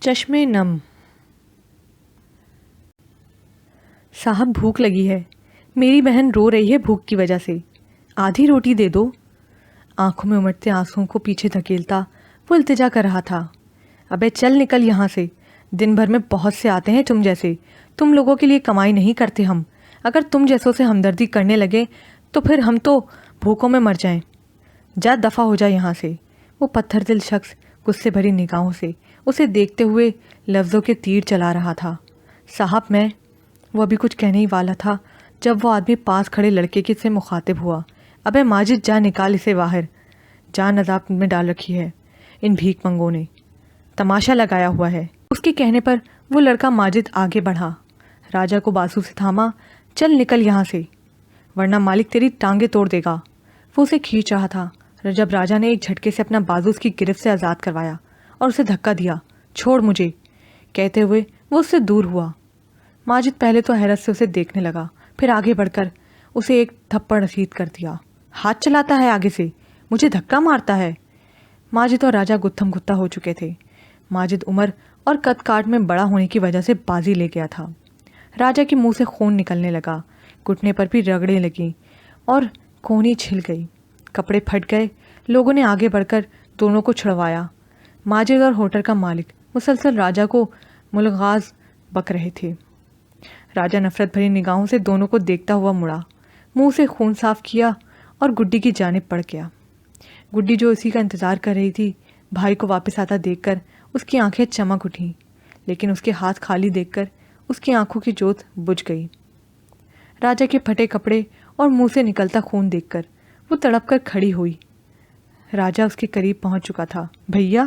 چشمے نم۔ صاحب بھوک لگی ہے، میری بہن رو رہی ہے بھوک کی وجہ سے، آدھی روٹی دے دو۔ آنکھوں میں امٹتے آنسوؤں کو پیچھے دھکیلتا وہ التجا کر رہا تھا۔ ابے چل نکل یہاں سے، دن بھر میں بہت سے آتے ہیں تم جیسے، تم لوگوں کے لیے کمائی نہیں کرتے ہم، اگر تم جیسوں سے ہمدردی کرنے لگے تو پھر ہم تو بھوکوں میں مر جائیں۔ جا دفع ہو جا یہاں سے۔ وہ پتھر دل شخص غصے بھری نگاہوں سے اسے دیکھتے ہوئے لفظوں کے تیر چلا رہا تھا۔ صاحب میں، وہ ابھی کچھ کہنے ہی والا تھا جب وہ آدمی پاس کھڑے لڑکے کے سے مخاطب ہوا۔ ابے ماجد جا نکال اسے باہر، جان عذاب میں ڈال رکھی ہے ان بھیک منگوں نے، تماشا لگایا ہوا ہے۔ اس کے کہنے پر وہ لڑکا ماجد آگے بڑھا، راجا کو بازو سے تھاما۔ چل نکل یہاں سے ورنہ مالک تیری ٹانگیں توڑ دے گا۔ وہ اسے کھینچ رہا تھا جب راجا نے ایک جھٹکے سے اپنا بازو اس کی گرفت سے آزاد کروایا اور اسے دھکا دیا۔ چھوڑ مجھے کہتے ہوئے وہ اس سے دور ہوا۔ ماجد پہلے تو حیرت سے اسے دیکھنے لگا، پھر آگے بڑھ کر اسے ایک تھپڑ رسید کر دیا۔ ہاتھ چلاتا ہے آگے سے، مجھے دھکا مارتا ہے۔ ماجد اور راجا گتھم گتھا ہو چکے تھے۔ ماجد عمر اور قد کاٹ میں بڑا ہونے کی وجہ سے بازی لے گیا تھا۔ راجا کے منہ سے خون نکلنے لگا، گھٹنے پر بھی رگڑیں لگیں اور کونی چھل گئی، کپڑے پھٹ گئے۔ لوگوں نے آگے بڑھ کر دونوں کو چھڑوایا۔ ماجد اور ہوٹل کا مالک مسلسل راجا کو ملغاز بک رہے تھے۔ راجا نفرت بھری نگاہوں سے دونوں کو دیکھتا ہوا مڑا، منہ سے خون صاف کیا اور گڈی کی جانب بڑھ گیا۔ گڈی جو اسی کا انتظار کر رہی تھی، بھائی کو واپس آتا دیکھ کر اس کی آنکھیں چمک اٹھیں، لیکن اس کے ہاتھ خالی دیکھ کر اس کی آنکھوں کی جوت بجھ گئی۔ راجا کے پھٹے کپڑے اور منہ سے نکلتا خون دیکھ کر وہ تڑپ کر کھڑی ہوئی۔ راجا اس کے قریب پہنچ چکا تھا۔ بھیا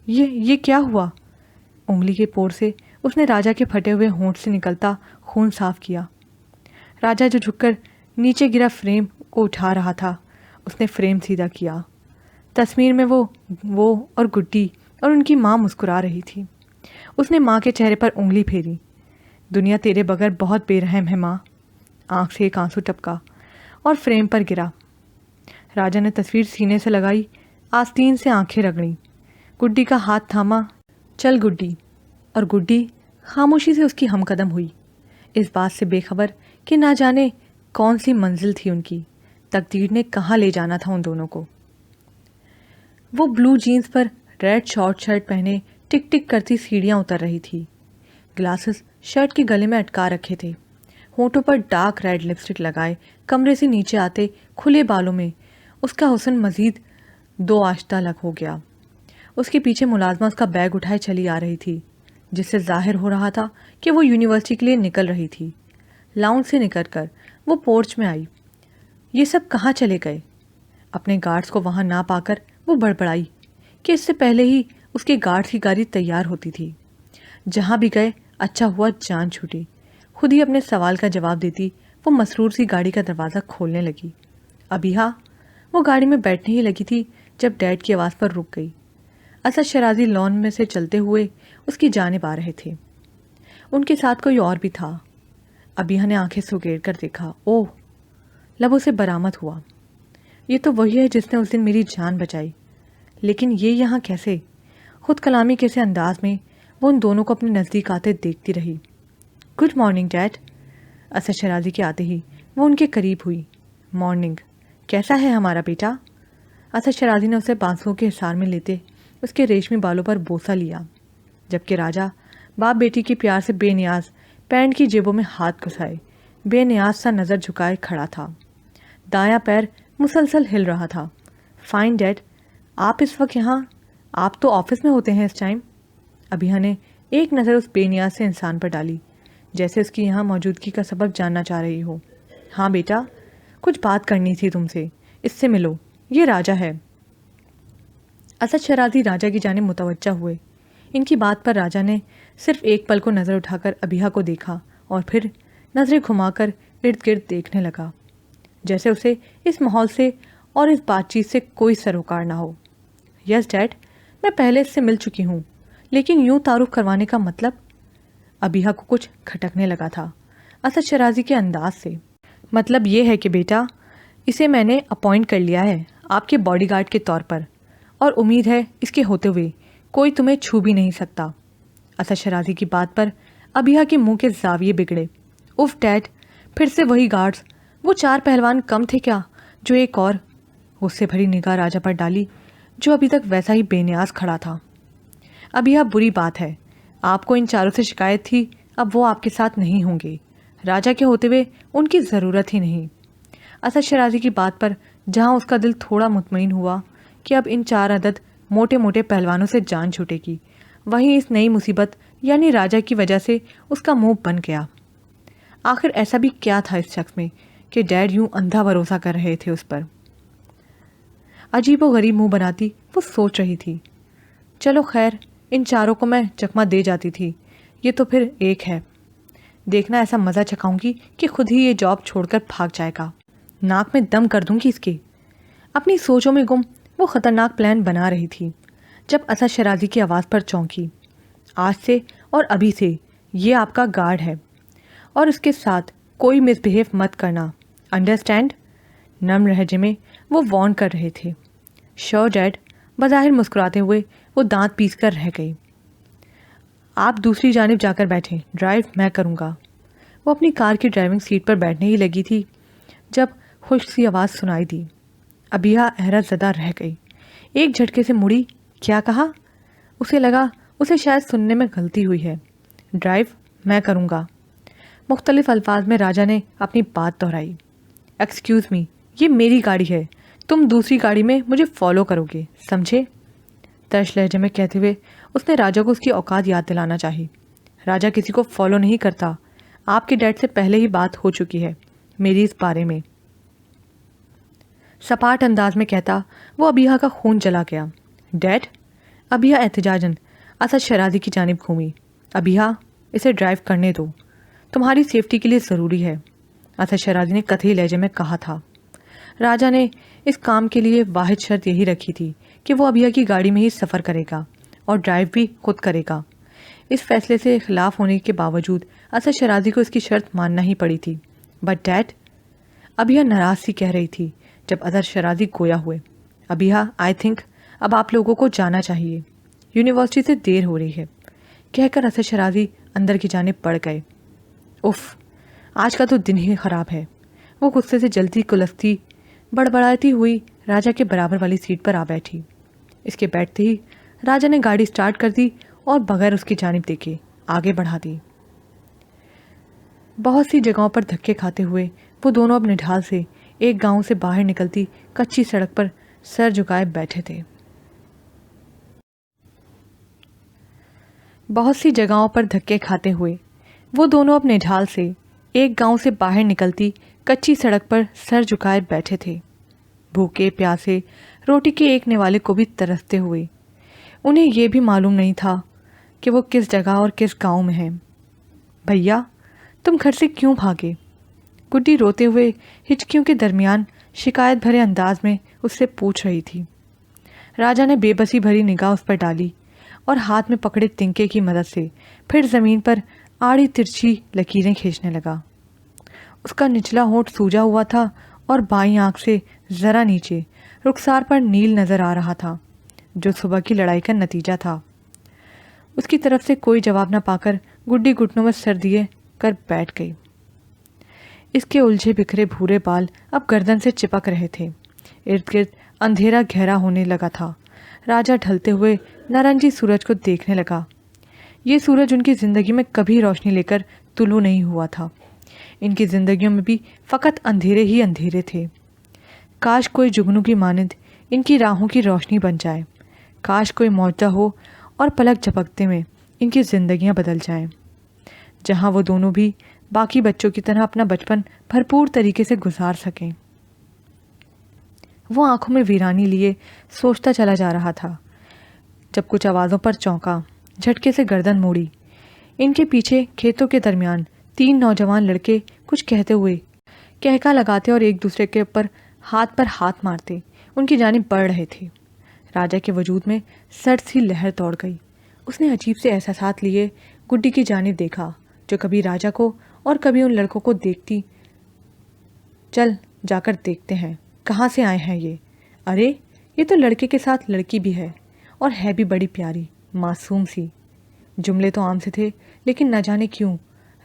یہ کیا ہوا؟ انگلی کے پور سے اس نے راجا کے پھٹے ہوئے ہونٹ سے نکلتا خون صاف کیا۔ راجا جو جھک کر نیچے گرا فریم کو اٹھا رہا تھا، اس نے فریم سیدھا کیا۔ تصویر میں وہ اور گڈی اور ان کی ماں مسکرا رہی تھی۔ اس نے ماں کے چہرے پر انگلی پھیری۔ دنیا تیرے بغیر بہت بے رحم ہے ماں۔ آنکھ سے ایک آنسو ٹپکا اور فریم پر گرا۔ راجا نے تصویر سینے سے لگائی، آستین سے آنکھیں رگڑیں، گڈی کا ہاتھ تھاما۔ چل گڈی۔ اور گڈی خاموشی سے اس کی ہم قدم ہوئی، اس بات سے بے خبر کہ نہ جانے کون سی منزل تھی ان کی، تقدیر نے کہاں لے جانا تھا ان دونوں کو۔ وہ بلو جینز پر ریڈ شارٹ شرٹ پہنے ٹک ٹک کرتی سیڑھیاں اتر رہی تھی۔ گلاسز شرٹ کے گلے میں اٹکا رکھے تھے، ہونٹوں پر ڈارک ریڈ لپسٹک لگائے کمرے سے نیچے آتے کھلے بالوں میں اس کا حسن مزید دو آشتہ لگ ہو گیا۔ اس کے پیچھے ملازمہ اس کا بیگ اٹھائے چلی آ رہی تھی، جس سے ظاہر ہو رہا تھا کہ وہ یونیورسٹی کے لیے نکل رہی تھی۔ لاؤنج سے نکل کر وہ پورچ میں آئی۔ یہ سب کہاں چلے گئے؟ اپنے گارڈز کو وہاں نہ پا کر وہ بڑبڑائی کہ اس سے پہلے ہی اس کے گارڈز کی گاڑی تیار ہوتی تھی۔ جہاں بھی گئے اچھا ہوا جان چھوٹی۔ خود ہی اپنے سوال کا جواب دیتی وہ مسرور سی گاڑی کا دروازہ کھولنے لگی۔ ابیہا، وہ گاڑی میں بیٹھنے ہی لگی تھی جب ڈیڈ کی آواز پر رک گئی۔ اسد شرازی لان میں سے چلتے ہوئے اس کی جانب آ رہے تھے۔ ان کے ساتھ کوئی اور بھی تھا۔ ابیہا نے آنکھیں سگیڑ کر دیکھا۔ اوہ، لبوں سے برآمد ہوا، یہ تو وہی ہے جس نے اس دن میری جان بچائی، لیکن یہ یہاں کیسے؟ خود کلامی کیسے انداز میں وہ ان دونوں کو اپنے نزدیک آتے دیکھتی رہی۔ Good morning dad. Asad Shirazi کے آتے ہی وہ ان کے قریب ہوئی۔ مارننگ، کیسا ہے ہمارا بیٹا؟ اسد شرازی نے اسے بانسوں کے حصار میں لیتے اس کے ریشمی بالوں پر بوسہ لیا، جبکہ راجا باپ بیٹی کے پیار سے بے نیاز پینٹ کی جیبوں میں ہاتھ گھسائے بے نیاز سا نظر جھکائے کھڑا تھا۔ دایاں پیر مسلسل ہل رہا تھا۔ فائن ڈیڈ، آپ اس وقت یہاں؟ آپ تو آفس میں ہوتے ہیں اس ٹائم۔ ابیہا نے ایک نظر اس بے نیاز سے انسان پر ڈالی، جیسے اس کی یہاں موجودگی کا سبب جاننا چاہ رہی ہو۔ ہاں بیٹا، کچھ بات کرنی تھی تم سے، اس سے ملو، یہ راجا ہے۔ اسد شرازی راجا کی جانب متوجہ ہوئے۔ ان کی بات پر راجا نے صرف ایک پل کو نظر اٹھا کر ابیہا کو دیکھا اور پھر نظریں گھما کر ارد گرد دیکھنے لگا، جیسے اسے اس ماحول سے اور اس بات چیت سے کوئی سروکار نہ ہو۔ یس ڈیڈ، میں پہلے اس سے مل چکی ہوں، لیکن یوں تعارف کروانے کا مطلب؟ ابیہا کو کچھ کھٹکنے لگا تھا اسد شرازی کے انداز سے۔ مطلب یہ ہے کہ بیٹا، اسے میں نے اپوائنٹ کر لیا ہے آپ کے باڈی گارڈ کے طور پر، اور امید ہے اس کے ہوتے ہوئے کوئی تمہیں چھو بھی نہیں سکتا۔ اسد شرازی کی بات پر ابیہ کے منہ کے زاویے بگڑے. اف ڈیڈ, پھر سے وہی گارڈز, وہ 4 پہلوان کم تھے کیا جو ایک اور؟ غصے بھری نگاہ راجا پر ڈالی جو ابھی تک ویسا ہی بے نیاز کھڑا تھا. ابیہ بری بات ہے, آپ کو ان 4 سے شکایت تھی, اب وہ آپ کے ساتھ نہیں ہوں گے. راجا کے ہوتے ہوئے ان کی ضرورت ہی نہیں. اسد شرازی کی بات پر جہاں اس کا دل تھوڑا مطمئن ہوا کہ اب ان 4 عدد موٹے موٹے پہلوانوں سے جان چھوٹے گی, وہیں اس نئی مصیبت یعنی راجا کی وجہ سے اس کا منہ بن گیا. آخر ایسا بھی کیا تھا اس شخص میں کہ ڈیڈ یوں اندھا بھروسہ کر رہے تھے اس پر؟ عجیب و غریب منہ بناتی وہ سوچ رہی تھی. چلو خیر, ان 4 کو میں چکمہ دے جاتی تھی, یہ تو پھر ایک ہے. دیکھنا ایسا مزہ چکھاؤں گی کہ خود ہی یہ جاب چھوڑ کر بھاگ جائے گا, ناک میں دم کر دوں گی اس کے. اپنی سوچوں میں گم وہ خطرناک پلان بنا رہی تھی جب اسد شرازی کی آواز پر چونکی. آج سے اور ابھی سے یہ آپ کا گارڈ ہے اور اس کے ساتھ کوئی مس بہیو مت کرنا, انڈرسٹینڈ؟ نرم لہجے میں وہ وارن کر رہے تھے. شور ڈیڈ, بظاہر مسکراتے ہوئے وہ دانت پیس کر رہ گئی. آپ دوسری جانب جا کر بیٹھیں, ڈرائیو میں کروں گا. وہ اپنی کار کی ڈرائیونگ سیٹ پر بیٹھنے ہی لگی تھی جب خشک سی آواز سنائی دی. ابیہ حیرت زدہ رہ گئی, ایک جھٹکے سے مڑی. کیا کہا؟ اسے لگا اسے شاید سننے میں غلطی ہوئی ہے. ڈرائیو میں کروں گا. مختلف الفاظ میں راجا نے اپنی بات دہرائی. ایکسکیوز می, یہ میری گاڑی ہے, تم دوسری گاڑی میں مجھے فالو کرو گے, سمجھے؟ ترش لہجے میں کہتے ہوئے اس نے راجا کو اس کی اوقات یاد دلانا چاہی. راجا کسی کو فالو نہیں کرتا, آپ کے ڈیڈ سے پہلے ہی بات ہو چکی ہے میری اس بارے میں. سپاٹ انداز میں کہتا وہ ابیہ کا خون جلا گیا. ڈیڈ؟ ابیہ احتجاجاً اسد شرازی کی جانب گھومی. ابیہ, اسے ڈرائیو کرنے دو, تمہاری سیفٹی کے لیے ضروری ہے, اسد شرازی نے قطعی لہجے میں کہا تھا. راجا نے اس کام کے لیے واحد شرط یہی رکھی تھی کہ وہ ابیہ کی گاڑی میں ہی سفر کرے گا اور ڈرائیو بھی خود کرے گا. اس فیصلے سے خلاف ہونے کے باوجود اسد شرازی کو اس کی شرط ماننا ہی پڑی تھی. بٹ ڈیڈ, ابیہ ناراض سی کہہ رہی تھی جب اسد شرازی گویا ہوئے. ابیہ, آئی تھنک اب آپ لوگوں کو جانا چاہیے, یونیورسٹی سے دیر ہو رہی ہے, کہہ کر اسد شرازی اندر کی جانب بڑھ گئے. اف, آج کا تو دن ہی خراب ہے. وہ غصے سے جلتی کلفتی بڑبڑاتی ہوئی راجا کے برابر والی سیٹ پر آ بیٹھی. اس کے بیٹھتے ہی راجا نے گاڑی سٹارٹ کر دی اور بغیر اس کی جانب دیکھے آگے بڑھا دی. بہت سی جگہوں پر دھکے کھاتے ہوئے وہ دونوں اب نڈھال سے ایک گاؤں سے باہر نکلتی کچی سڑک پر سر جھکائے بیٹھے تھے. بہت سی جگہوں پر دھکے کھاتے ہوئے وہ دونوں اب نڈھال سے ایک گاؤں سے باہر نکلتی کچی سڑک پر سر جھکائے بیٹھے تھے, بھوکے پیاسے, روٹی کے ایک نوالے کو بھی ترستے ہوئے. انہیں یہ بھی معلوم نہیں تھا کہ وہ کس جگہ اور کس گاؤں میں ہیں. بھیا, تم گھر سے کیوں بھاگے؟ گڈی روتے ہوئے ہچکیوں کے درمیان شکایت بھرے انداز میں اس سے پوچھ رہی تھی. راجا نے بے بسی بھری نگاہ اس پر ڈالی اور ہاتھ میں پکڑے تنکے کی مدد سے پھر زمین پر آڑی ترچھی لکیریں کھینچنے لگا. اس کا نچلا ہونٹ سوجا ہوا تھا اور بائیں آنکھ سے ذرا نیچے رخسار پر نیل نظر آ رہا تھا جو صبح کی لڑائی کا نتیجہ تھا. اس کی طرف سے کوئی جواب نہ پا کر گڈی گھٹنوں میں سر دیے کر بیٹھ گئی. اس کے الجھے بکھرے بھورے بال اب گردن سے چپک رہے تھے. ارد گرد اندھیرا گہرا ہونے لگا تھا. راجا ڈھلتے ہوئے نارنجی سورج کو دیکھنے لگا. یہ سورج ان کی زندگی میں کبھی روشنی لے کر طلوع نہیں ہوا تھا. ان کی زندگیوں میں بھی فقط اندھیرے ہی اندھیرے تھے. کاش کوئی جگنو کی مانند ان کی راہوں کی روشنی بن جائے. کاش کوئی معجزہ ہو اور پلک جھپکتے میں ان کی زندگیاں بدل جائیں, جہاں وہ دونوں بھی باقی بچوں کی طرح اپنا بچپن بھرپور طریقے سے گزار سکیں. وہ آنکھوں میں ویرانی لیے سوچتا چلا جا رہا تھا جب کچھ آوازوں پر چونکا, جھٹکے سے گردن موڑی. ان کے پیچھے کھیتوں کے درمیان 3 نوجوان لڑکے کچھ کہتے ہوئے کہکا لگاتے اور ایک دوسرے کے اوپر ہاتھ پر ہاتھ مارتے ان کی جانب بڑھ رہے تھے. راجا کے وجود میں سرد سی لہر دوڑ گئی. اس نے عجیب سے احساسات لیے گڈی کی جانب دیکھا جو کبھی راجا کو اور کبھی ان لڑکوں کو دیکھتی. چل جا کر دیکھتے ہیں کہاں سے آئے ہیں یہ. ارے یہ تو لڑکے کے ساتھ لڑکی بھی ہے اور ہے بھی بڑی پیاری معصوم سی. جملے تو عام سے تھے لیکن نہ جانے کیوں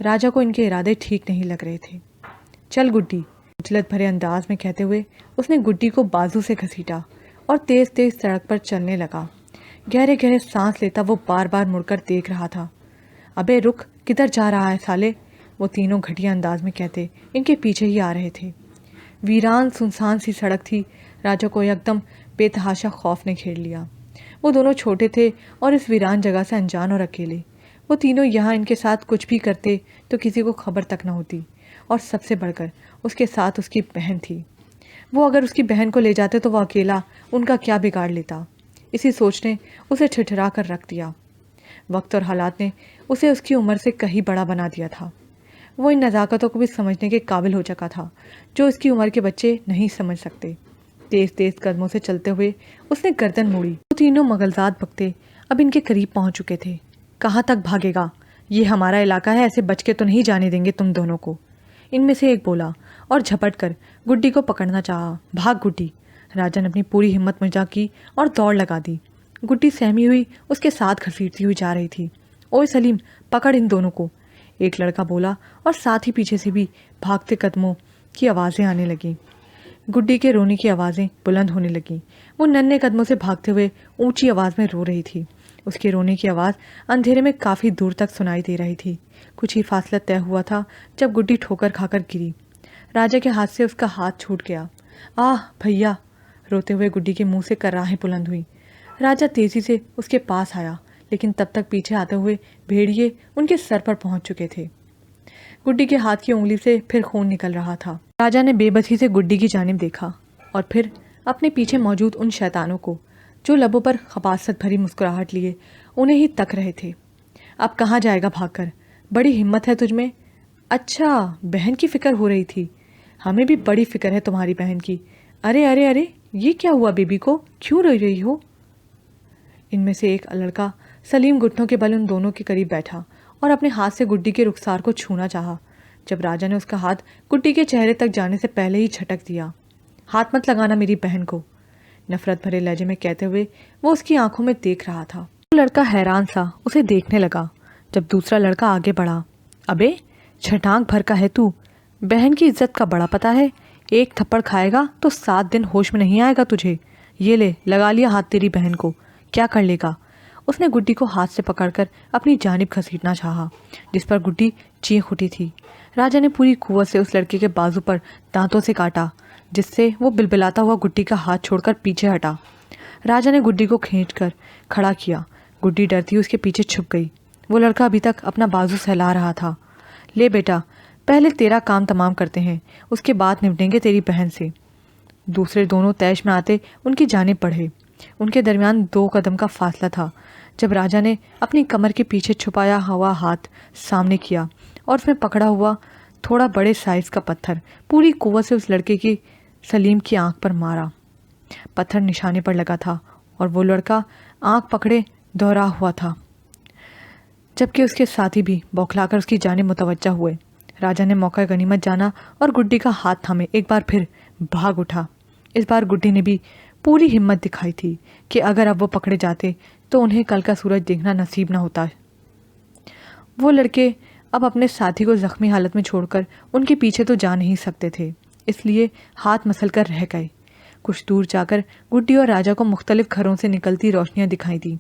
راجا کو ان کے ارادے ٹھیک نہیں لگ رہے تھے۔ چل گڈی، عجلت بھرے انداز میں کہتے ہوئے اس نے گڈی کو بازو سے گھسیٹا اور تیز تیز سڑک پر چلنے لگا۔ گہرے گہرے سانس لیتا وہ بار بار مڑ کر دیکھ رہا تھا۔ ابے رک، کدھر جا رہا ہے سالے؟ وہ تینوں گھٹیا انداز میں کہتے ان کے پیچھے ہی آ رہے تھے۔ ویران سنسان سی سڑک تھی۔ راجا کو یکدم بے تحاشا خوف نے گھیر لیا۔ وہ دونوں چھوٹے تھے اور اس ویران جگہ سے انجان اور اکیلے۔ وہ تینوں یہاں ان کے ساتھ کچھ بھی کرتے تو کسی کو خبر تک نہ ہوتی، اور سب سے بڑھ کر اس کے ساتھ اس کی بہن تھی۔ وہ اگر اس کی بہن کو لے جاتے تو وہ اکیلا ان کا کیا بگاڑ لیتا؟ اسی سوچ نے اسے ٹھٹھرا کر رکھ دیا۔ وقت اور حالات نے اسے اس کی عمر سے کہیں بڑا بنا دیا تھا۔ وہ ان نزاکتوں کو بھی سمجھنے کے قابل ہو چکا تھا جو اس کی عمر کے بچے نہیں سمجھ سکتے۔ تیز تیز قدموں سے چلتے ہوئے اس نے گردن موڑی۔ وہ تینوں مغلزاد بکتے اب ان کے قریب پہنچ چکے تھے۔ کہاں تک بھاگے گا؟ یہ ہمارا علاقہ ہے، ایسے بچ کے تو نہیں جانے دیں گے تم دونوں کو، ان میں سے ایک بولا اور جھپٹ کر گڈی کو پکڑنا چاہا۔ بھاگ گڈی! راجا نے اپنی پوری ہمت مجا کی اور دوڑ لگا دی۔ گڈی سہمی ہوئی اس کے ساتھ گھسیٹتی ہوئی جا رہی تھی۔ اوئے سلیم، پکڑ ان دونوں کو! ایک لڑکا بولا اور ساتھ ہی پیچھے سے بھی بھاگتے قدموں کی آوازیں آنے لگیں۔ گڈی کے رونے کی آوازیں بلند ہونے لگیں۔ وہ ننھے قدموں سے بھاگتے ہوئے اونچی آواز میں رو رہی تھی۔ اس کے رونے کی آواز اندھیرے میں کافی دور تک سنائی دے رہی تھی۔ کچھ ہی فاصلہ طے ہوا تھا جب گڈی ٹھوکر کھا کر گری۔ راجا کے ہاتھ سے اس کا ہاتھ چھوٹ گیا۔ آہ بھیا! روتے ہوئے گڈی کے منہ سے کراہیں بلند ہوئی۔ راجا تیزی سے اس کے پاس آیا لیکن تب تک پیچھے آتے ہوئے بھیڑیے ان کے سر پر پہنچ چکے تھے۔ گڈی کے ہاتھ کی انگلی سے پھر خون نکل رہا تھا۔ راجا نے بے بسی سے گڈی کی جانب دیکھا اور پھر اپنے پیچھے موجود ان شیطانوں کو جو لبوں پر خباثت بھری مسکراہٹ لیے انہیں ہی تک رہے تھے۔ اب کہاں جائے گا بھاگ کر؟ بڑی ہمت ہے تجھ میں۔ اچھا، بہن کی فکر ہو رہی تھی۔ ہمیں بھی بڑی فکر ہے تمہاری بہن کی۔ ارے ارے ارے، یہ کیا ہوا بیبی کو؟ کیوں روئی رہی ہو؟ ان میں سے ایک لڑکا سلیم گھٹنوں کے بل ان دونوں کے قریب بیٹھا اور اپنے ہاتھ سے گڈی کے رخسار کو چھونا چاہا جب راجا نے اس کا ہاتھ گڈی کے چہرے تک جانے سے پہلے ہی جھٹک دیا۔ ہاتھ مت لگانا میری بہن کو، نفرت بھرے لہجے میں کہتے ہوئے وہ اس کی آنکھوں میں دیکھ رہا تھا۔ وہ لڑکا حیران سا اسے دیکھنے لگا جب دوسرا لڑکا آگے بڑھا۔ ابے چھٹانک بھر کا ہے تو، بہن کی عزت کا بڑا پتہ ہے، ایک تھپڑ کھائے گا تو 7 دن ہوش میں نہیں آئے گا تجھے۔ یہ لے، لگا لیا ہاتھ تیری بہن کو، کیا کر لے گا؟ اس نے گڈی کو ہاتھ سے پکڑ کر اپنی جانب گھسیٹنا چاہا جس پر گڈی چیخ اٹھی تھی۔ راجا نے پوری قوت سے اس لڑکے کے بازو پر دانتوں سے کاٹا جس سے وہ بلبلاتا ہوا گڈی کا ہاتھ چھوڑ کر پیچھے ہٹا۔ راجا نے گڈی کو کھینچ کر کھڑا کیا۔ گڈی ڈرتی اس کے پیچھے چھپ گئی۔ وہ لڑکا ابھی تک اپنا بازو سہلا رہا تھا۔ لے بیٹا، پہلے تیرا کام تمام کرتے ہیں، اس کے بعد نمٹیں گے تیری بہن سے۔ دوسرے دونوں طیش میں آتے ان کی جانب بڑھے۔ ان کے درمیان 2 قدم کا فاصلہ تھا جب راجا نے اپنی کمر کے پیچھے چھپایا ہوا ہاتھ سامنے کیا اور اس میں پکڑا ہوا تھوڑا بڑے سائز کا پتھر پوری قوت سے اس لڑکے کی سلیم کی آنکھ پر مارا۔ پتھر نشانے پر لگا تھا اور وہ لڑکا آنکھ پکڑے دوہرا ہوا تھا جبکہ اس کے ساتھی بھی بوکھلا کر اس کی جانب متوجہ ہوئے۔ راجا نے موقع غنیمت جانا اور گڈی کا ہاتھ تھامے ایک بار پھر بھاگ اٹھا۔ اس بار گڈی نے بھی پوری ہمت دکھائی تھی کہ اگر اب وہ پکڑے جاتے تو انہیں کل کا سورج دیکھنا نصیب نہ ہوتا۔ وہ لڑکے اب اپنے ساتھی کو زخمی حالت میں چھوڑ کر ان کے پیچھے تو جا نہیں سکتے تھے، اس لیے ہاتھ مسل کر رہ گئے۔ کچھ دور جا کر گڈی اور راجا کو مختلف گھروں سے نکلتی روشنیاں دکھائی دیں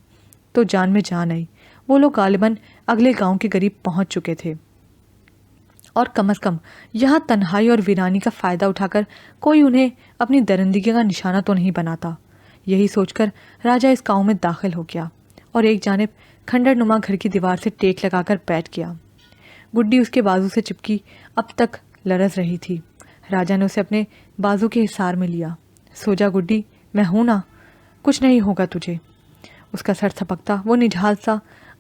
تو جان میں جان آئی۔ وہ لوگ غالباً اگلے گاؤں کے قریب پہنچ چکے تھے اور کم از کم یہاں تنہائی اور ویرانی کا فائدہ اٹھا کر کوئی انہیں اپنی درندگی کا نشانہ تو نہیں بناتا۔ یہی سوچ کر راجا اس گاؤں میں داخل ہو گیا اور ایک جانب کھنڈر نما گھر کی دیوار سے ٹیک لگا کر بیٹھ گیا۔ گڈی اس کے بازو سے چپکی اب تک لرز رہی تھی۔ راجا نے اسے اپنے بازو کے حصار میں لیا۔ سو جا گڈی، میں ہوں نا، کچھ نہیں ہوگا تجھے۔ اس کا سر تھپکتا وہ نجھال سا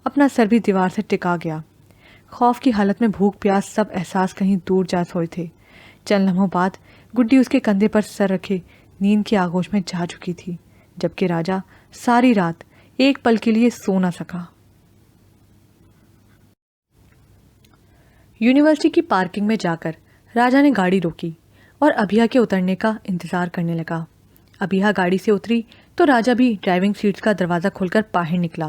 اپنا سر بھی دیوار سے ٹکا گیا۔ خوف کی حالت میں بھوک پیاس سب احساس کہیں دور جا سوئے تھے۔ چند لمحوں بعد گڈی اس کے کندھے پر سر رکھے نیند کی آغوش میں جا چکی تھی جبکہ راجا ساری رات ایک پل کے لیے سو نہ سکا۔ یونیورسٹی کی پارکنگ میں جا کر راجا نے گاڑی روکی اور ابھیا کے اترنے کا انتظار کرنے لگا۔ ابھیا گاڑی سے اتری تو راجا بھی ڈرائیونگ سیٹ کا دروازہ کھول کر باہر نکلا۔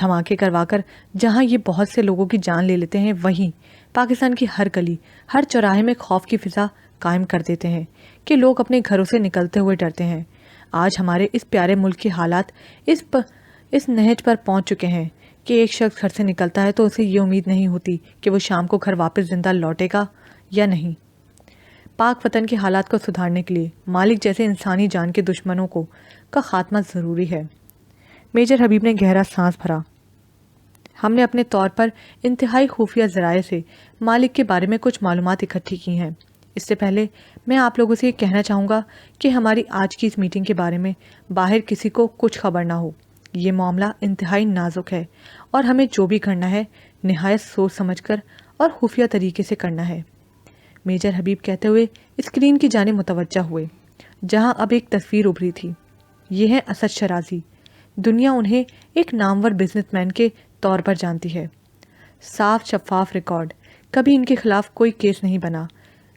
دھماکے کروا کر جہاں یہ بہت سے لوگوں کی جان لے لیتے ہیں، وہیں پاکستان کی ہر گلی، ہر چوراہے میں خوف کی فضا قائم کر دیتے ہیں کہ لوگ اپنے گھروں سے نکلتے ہوئے ڈرتے ہیں۔ آج ہمارے اس پیارے ملک کے حالات اس نہج پر پہنچ چکے ہیں کہ ایک شخص گھر سے نکلتا ہے تو اسے یہ امید نہیں ہوتی کہ وہ شام کو گھر واپس زندہ لوٹے گا یا نہیں۔ پاک وطن کے حالات کو سدھارنے کے لیے مالک جیسے انسانی جان کے دشمنوں کا خاتمہ ضروری ہے۔ میجر حبیب نے گہرا سانس بھرا۔ ہم نے اپنے طور پر انتہائی خفیہ ذرائع سے مالک کے بارے میں کچھ معلومات اکٹھی کی ہیں۔ اس سے پہلے میں آپ لوگوں سے یہ کہنا چاہوں گا کہ ہماری آج کی اس میٹنگ کے بارے میں باہر کسی کو کچھ خبر نہ ہو۔ یہ معاملہ انتہائی نازک ہے اور ہمیں جو بھی کرنا ہے نہایت سوچ سمجھ کر اور خفیہ طریقے سے کرنا ہے۔ میجر حبیب کہتے ہوئے اسکرین کی جانب متوجہ ہوئے جہاں اب ایک تصویر ابھری تھی۔ یہ ہے اسد شرازی۔ دنیا انہیں ایک نامور بزنس مین کے طور پر جانتی ہے۔ صاف شفاف ریکارڈ، کبھی ان کے خلاف کوئی کیس نہیں بنا،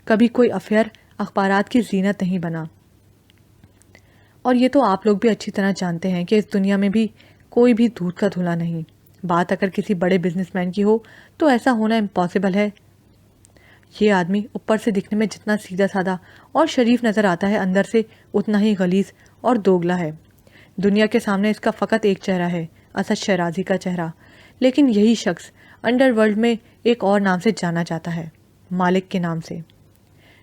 کبھی کوئی افیئر اخبارات کی زینت نہیں بنا۔ اور یہ تو آپ لوگ بھی اچھی طرح جانتے ہیں کہ اس دنیا میں بھی کوئی بھی دودھ کا دھلا نہیں۔ بات اگر کسی بڑے بزنس مین کی ہو تو ایسا ہونا امپاسبل ہے۔ یہ آدمی اوپر سے دکھنے میں جتنا سیدھا سادہ اور شریف نظر آتا ہے، اندر سے اتنا ہی غلیظ اور دوگلا ہے۔ دنیا کے سامنے اس کا فقط ایک چہرہ ہے، اسد شرازی کا چہرہ، لیکن یہی شخص انڈر ورلڈ میں ایک اور نام سے جانا جاتا ہے، مالک کے نام سے۔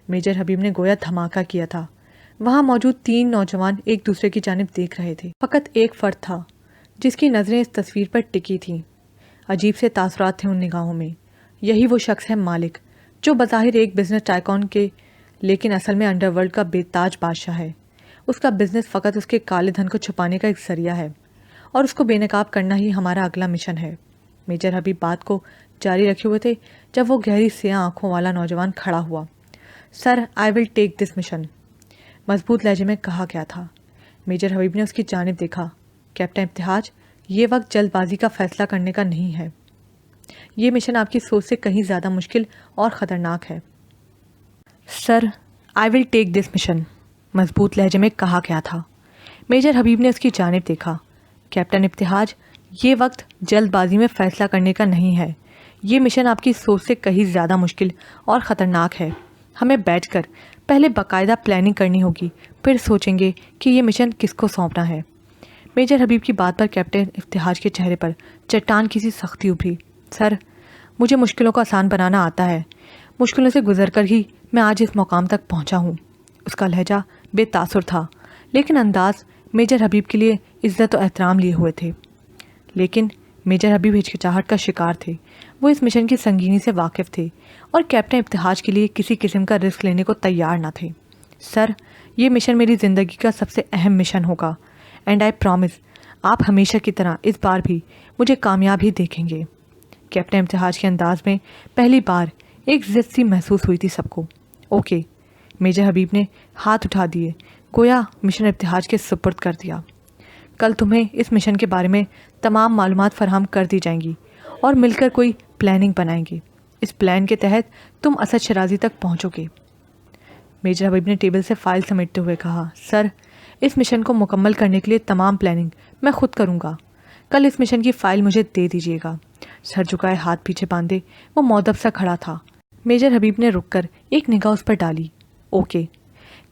میجر حبیب نے گویا دھماکہ کیا تھا۔ وہاں موجود 3 نوجوان ایک دوسرے کی جانب دیکھ رہے تھے۔ فقط ایک فرد تھا جس کی نظریں اس تصویر پر ٹکی تھیں۔ عجیب سے تاثرات تھے ان نگاہوں میں۔ یہی وہ شخص ہے مالک، جو بظاہر ایک بزنس ٹائکون کے لیکن اصل میں انڈر ورلڈ کا بے تاج بادشاہ ہے۔ اس کا بزنس فقط اس کے کالے دھن کو چھپانے کا ایک ذریعہ ہے، اور اس کو بے نقاب کرنا ہی ہمارا اگلا مشن ہے۔ میجر حبیب بات کو جاری رکھے ہوئے تھے جب وہ گہری سیاہ آنکھوں والا نوجوان کھڑا ہوا۔ سر، آئی ول ٹیک دس مشن، مضبوط لہجے میں کہا گیا تھا۔ میجر حبیب نے اس کی جانب دیکھا۔ کیپٹن ابتہاج، یہ وقت جلد بازی کا فیصلہ کرنے کا نہیں ہے۔ یہ مشن آپ کی سوچ سے کہیں زیادہ مشکل اور خطرناک ہے۔ سر، آئی ول ٹیک دس مشن، مضبوط لہجے میں کہا گیا تھا۔ میجر حبیب نے اس کی جانب دیکھا۔ کیپٹن ابتہاج، یہ وقت جلد بازی میں فیصلہ کرنے کا نہیں ہے۔ یہ مشن آپ کی سوچ سے کہیں زیادہ مشکل اور خطرناک ہے۔ ہمیں بیٹھ کر پہلے باقاعدہ پلاننگ کرنی ہوگی، پھر سوچیں گے کہ یہ مشن کس کو سونپنا ہے۔ میجر حبیب کی بات پر کیپٹن ابتہاج کے چہرے پر چٹان کی سی سختی ابھری۔ سر، مجھے مشکلوں کو آسان بنانا آتا ہے۔ مشکلوں سے گزر کر ہی میں آج اس مقام تک پہنچا ہوں۔ اس کا لہجہ بے تاثر تھا، لیکن انداز میجر حبیب کے لیے عزت و احترام لیے ہوئے تھے۔ لیکن میجر حبیب ہچکچاہٹ کا شکار تھے۔ وہ اس مشن کی سنگینی سے واقف تھے اور کیپٹن ابتہاج کے لیے کسی قسم کا رسک لینے کو تیار نہ تھے۔ سر، یہ مشن میری زندگی کا سب سے اہم مشن ہوگا، اینڈ آئی پرامس آپ ہمیشہ کی طرح اس بار بھی مجھے کامیاب ہی دیکھیں گے۔ کیپٹن ابتہاج کے انداز میں پہلی بار ایک ضد سی محسوس ہوئی تھی سب کو۔ اوکے، میجر حبیب نے ہاتھ اٹھا دیے، گویا مشن ابتہاج کے سپرد کر دیا۔ کل تمہیں اس مشن کے بارے میں تمام معلومات فراہم کر دی جائیں گی اور مل کر کوئی پلاننگ بنائیں گے۔ اس پلان کے تحت تم اسد شرازی تک پہنچو گے۔ میجر حبیب نے ٹیبل سے فائل سمیٹتے ہوئے کہا، سر، اس مشن کو مکمل کرنے کے لیے تمام پلاننگ میں خود کروں گا۔ کل اس مشن کی فائل مجھے دے دیجیے گا۔ سر جھکائے ہاتھ پیچھے باندھے وہ مؤدب سا کھڑا تھا۔ میجر حبیب نے رک کر ایک نگاہ اس پر ڈالی۔ اوکے،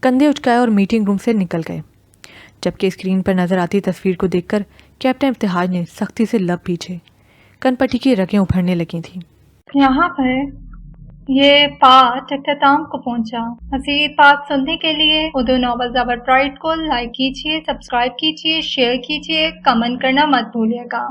کندھے اچکائے اور میٹنگ روم سے نکل گئے۔ جبکہ اسکرین پر نظر آتی تصویر کو دیکھ کر کیپٹن ابتہاج نے سختی سے لب پیچھے، کن پٹی کی رگیں ابھرنے لگی تھیں۔ یہاں پر یہ پارٹ اختتام کو پہنچا۔ مزید پارٹ سننے کے لیے اردو ناول زبر پرائڈ کو لائک کیجیے، سبسکرائب کیجیے، شیئر کیجیے، کمنٹ کرنا مت بھولیے گا۔